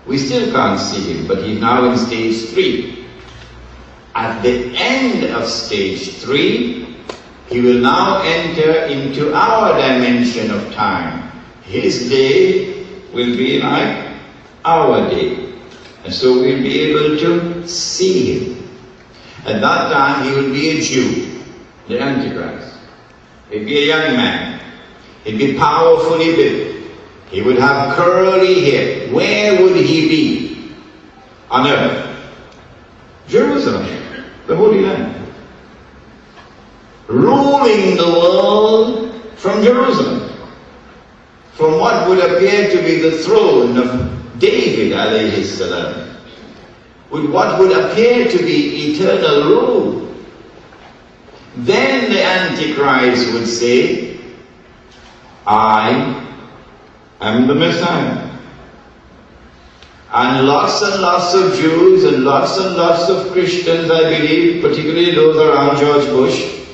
We still can't see him, but he's now in stage 3. At the end of stage 3, he will now enter into our dimension of time. His day will be like our day. And so we'll be able to see him. At that time he will be a Jew, the Antichrist. He'd be a young man. He'd be powerfully built. He would have curly hair. Where would he be? On earth. Jerusalem, the Holy Land. Ruling the world from Jerusalem. From what would appear to be the throne of David alayhi salam. With what would appear to be eternal rule. Then the Antichrist would say, I am the Messiah. And lots of Jews and lots of Christians, I believe, particularly those around George Bush,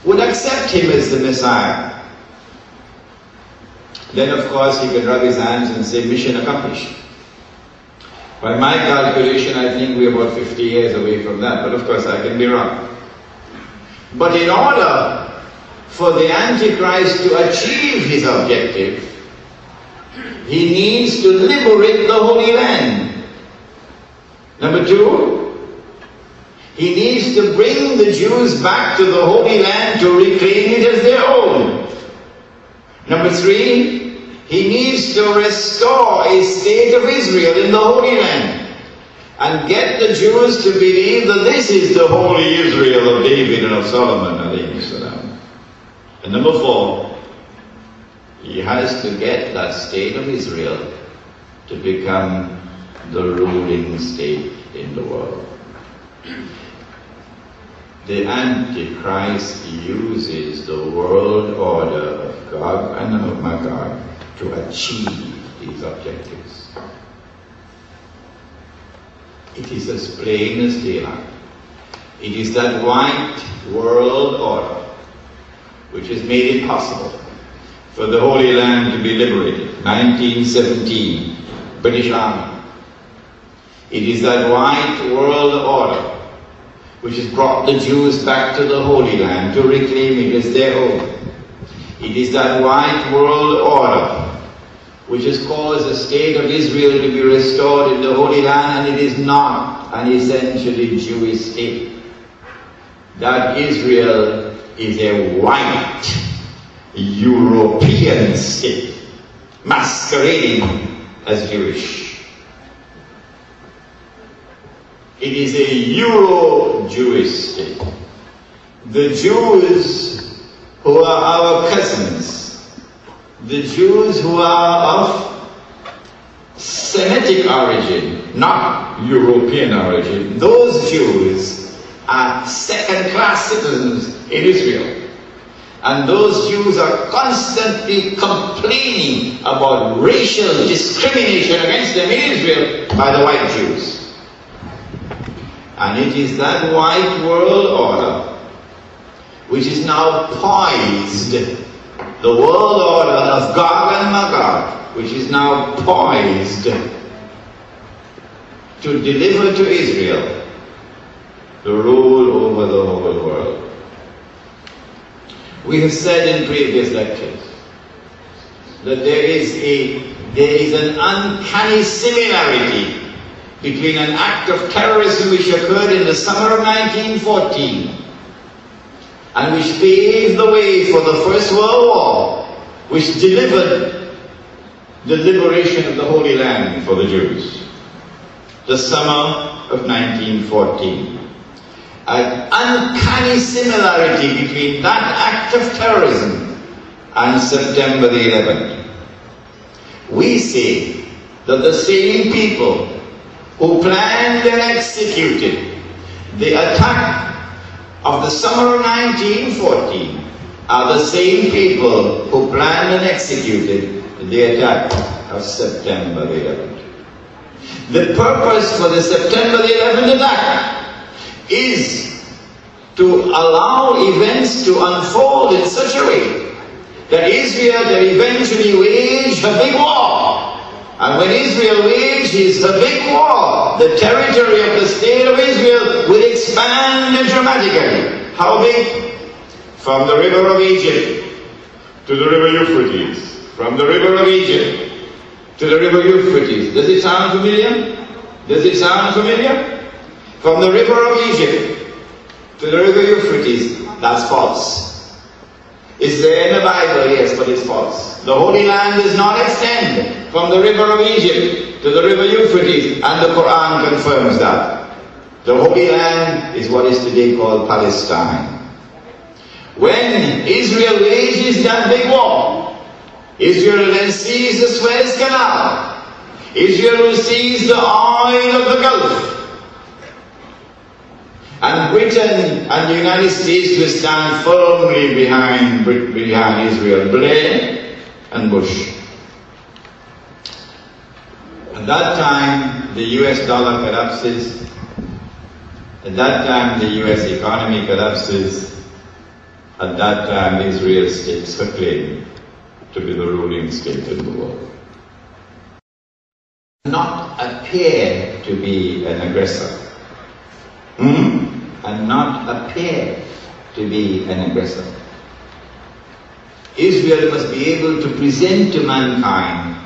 would accept him as the Messiah. Then of course he could rub his hands and say, mission accomplished. By my calculation, I think we're about 50 years away from that, but of course I can be wrong. But in order for the Antichrist to achieve his objective, he needs to liberate the Holy Land. Number 2, he needs to bring the Jews back to the Holy Land to reclaim it as their own. Number 3, he needs to restore a state of Israel in the Holy Land and get the Jews to believe that this is the holy Israel of David and of Solomon alayhi salam. And number 4, he has to get that state of Israel to become the ruling state in the world. The Antichrist uses the world order of Gog and Magog to achieve these objectives. It is as plain as daylight. It is that white world order which has made it possible for the Holy Land to be liberated. 1917, British Army. It is that white world order which has brought the Jews back to the Holy Land to reclaim it as their own. It is that white world order which has caused the state of Israel to be restored in the Holy Land, and it is not an essentially Jewish state. That Israel is a white European state, masquerading as Jewish. It is a Euro-Jewish state. The Jews who are our cousins, the Jews who are of Semitic origin, not European origin, those Jews are second-class citizens in Israel. And those Jews are constantly complaining about racial discrimination against them in Israel by the white Jews. And it is that white world order which is now poised, the world order of Gog and Magog, which is now poised to deliver to Israel the rule over the whole world. We have said in previous lectures that there is an uncanny similarity between an act of terrorism which occurred in the summer of 1914 and which paved the way for the First World War, which delivered the liberation of the Holy Land for the Jews. The summer of 1914. An uncanny similarity between that act of terrorism and September the 11th. We say that the same people who planned and executed the attack of the summer of 1914 are the same people who planned and executed the attack of September the 11th. The purpose for the September the 11th attack is to allow events to unfold in such a way that Israel can eventually wage a big war And when Israel wages the big war, the territory of the state of Israel will expand dramatically. How big? From the river of Egypt to the river Euphrates. From the river of Egypt to the river Euphrates. Does it sound familiar? Does it sound familiar? From the river of Egypt to the river Euphrates. That's false. Is there in the Bible? Yes, but it's false. The Holy Land does not extend from the river of Egypt to the river Euphrates, and the Qur'an confirms that. The Holy Land is what is today called Palestine. When Israel wages that big war, Israel then sees the Suez Canal. Israel sees the oil of the Gulf. And Britain and the United States will stand firmly behind Israel, Blair and Bush. At that time, the US dollar collapses. At that time, the US economy collapses. At that time, Israel stakes her claim to be the ruling state in the world. Not appear to be an aggressor. And not appear to be an aggressor. Israel must be able to present to mankind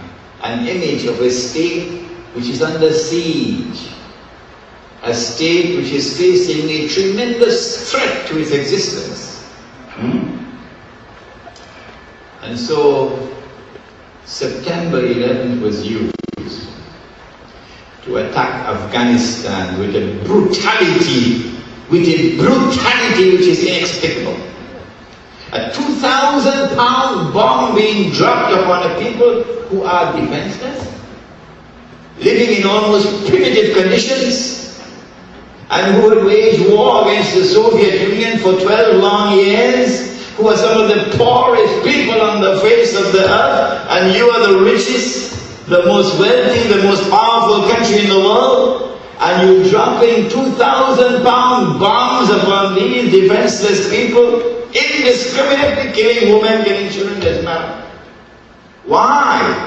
an image of a state which is under siege, a state which is facing a tremendous threat to its existence. And so September 11th was used to attack Afghanistan with a brutality which is inexplicable. A 2,000-pound bomb being dropped upon a people who are defenseless, living in almost primitive conditions, and who had waged war against the Soviet Union for 12 long years, who are some of the poorest people on the face of the earth, and you are the richest, the most wealthy, the most powerful country in the world, and you're dropping 2,000-pound bombs upon these defenseless people, indiscriminately killing women, killing children, doesn't matter. Why?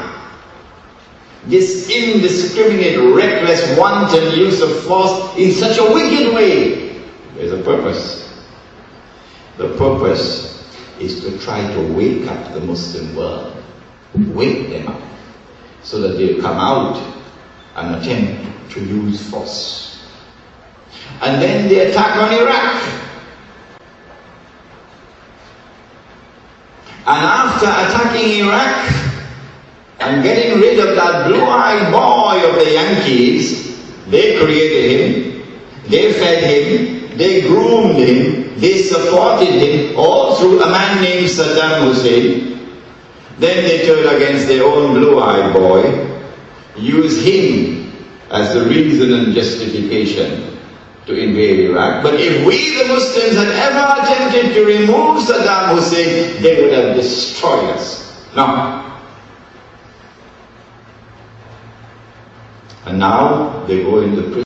This indiscriminate, reckless, wanton use of force in such a wicked way. There's a purpose. The purpose is to try to wake up the Muslim world, wake them up, so that they come out and attempt to use force. And then the attack on Iraq. And after attacking Iraq and getting rid of that blue-eyed boy of the Yankees, they created him, they fed him, they groomed him, they supported him, all through a man named Saddam Hosein. Then they turned against their own blue-eyed boy, used him as the reason and justification to invade Iraq. But if we, the Muslims, had ever attempted to remove Saddam Hussein, they would have destroyed us. No. And now they go into prison.